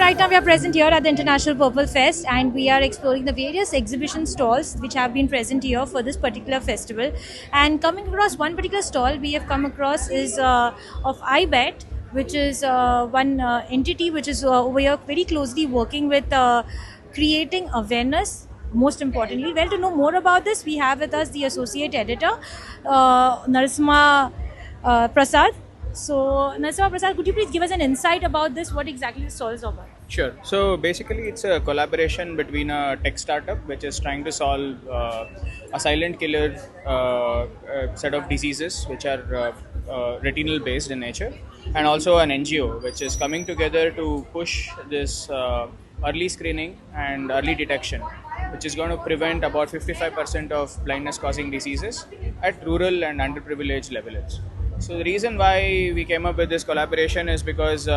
right now we are present here at the International Purple Fest and we are exploring the various exhibition stalls which have been present here for this particular festival. And coming across one particular stall we have come across is of iBet, which is one entity which is over here very closely working with creating awareness. Most importantly, well, to know more about this, we have with us the associate editor, Narasimha Prasad. So, Narasimha Prasad, could you please give us an insight about this? What exactly the stall is about? Sure. So basically, it's a collaboration between a tech startup which is trying to solve a silent killer set of diseases which are retinal based in nature, and also an NGO which is coming together to push this early screening and early detection, which is going to prevent about 55% of blindness causing diseases at rural and underprivileged levels. So the reason why we came up with this collaboration is because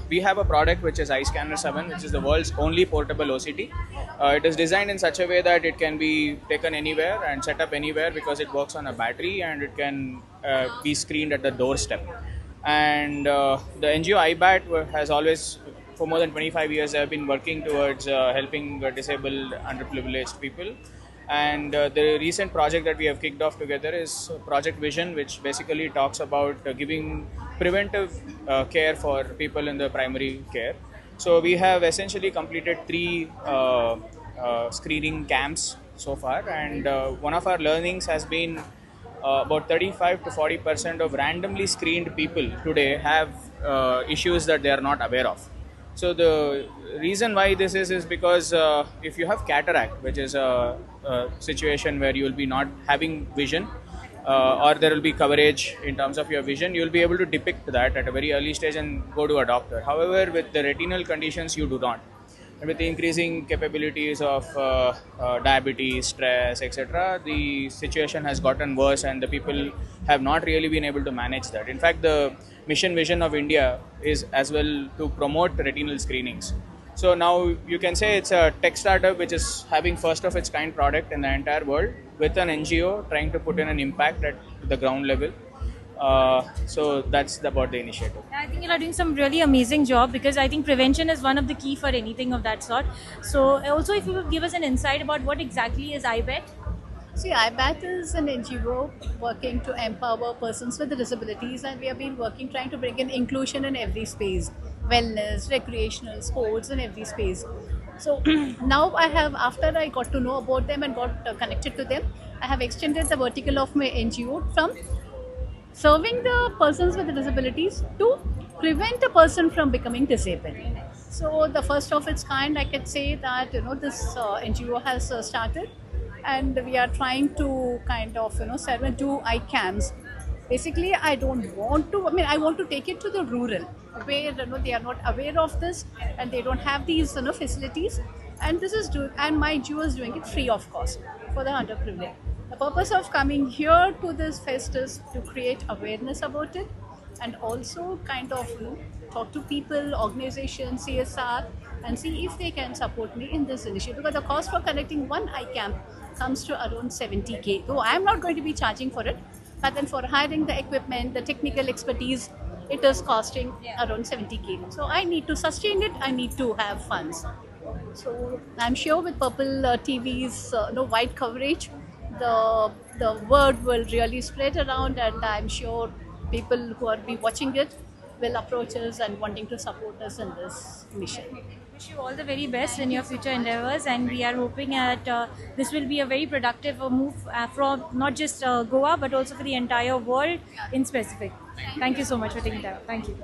we have a product which is iScanner 7, which is the world's only portable OCT. It is designed in such a way that it can be taken anywhere and set up anywhere because it works on a battery and it can be screened at the doorstep. And the NGO iBat has always, for more than 25 years, have been working towards helping disabled, underprivileged people. And the recent project that we have kicked off together is Project Vision, which basically talks about giving preventive care for people in the primary care. So we have essentially completed 3 screening camps so far, and one of our learnings has been about 35 to 40% of randomly screened people today have issues that they are not aware of. So the reason why this is because if you have cataract, which is a situation where you will be not having vision, or there will be coverage in terms of your vision, you will be able to depict that at a very early stage and go to a doctor. However, with the retinal conditions, you do not. And with the increasing capabilities of diabetes, stress, etc., the situation has gotten worse and the people have not really been able to manage that. In fact, the mission vision of India is as well to promote retinal screenings. So now you can say it's a tech startup which is having first of its kind product in the entire world with an NGO trying to put in an impact at the ground level. So that's about the initiative. I think you are doing some really amazing job because I think prevention is one of the key for anything of that sort. So also if you could give us an insight about what exactly is iBet. See, iBat is an NGO working to empower persons with disabilities, and we have been working trying to bring in inclusion in every space, wellness, recreational, sports, in every space. So now I have, after I got to know about them and got connected to them, I have extended the vertical of my NGO from serving the persons with disabilities to prevent a person from becoming disabled. So the first of its kind, I can say that this NGO has started, and we are trying to kind of serve and do eye camps. Basically, I don't want to. I mean, I want to take it to the rural where they are not aware of this and they don't have these facilities. And this is and my NGO is doing it free of cost for the underprivileged. The purpose of coming here to this fest is to create awareness about it and also kind of talk to people, organizations, CSR, and see if they can support me in this initiative. Because the cost for conducting one eye camp comes to around 70K. Though I am not going to be charging for it, but then for hiring the equipment, the technical expertise, it is costing around 70K. So I need to sustain it, I need to have funds. So I'm sure with Purple TV's wide coverage, the word will really spread around, and I'm sure people who are be watching it will approach us and wanting to support us in this mission. Wish you all the very best in your future endeavors, and we are hoping that this will be a very productive move from not just Goa but also for the entire world in specific. Thank you so much for taking time. Thank you.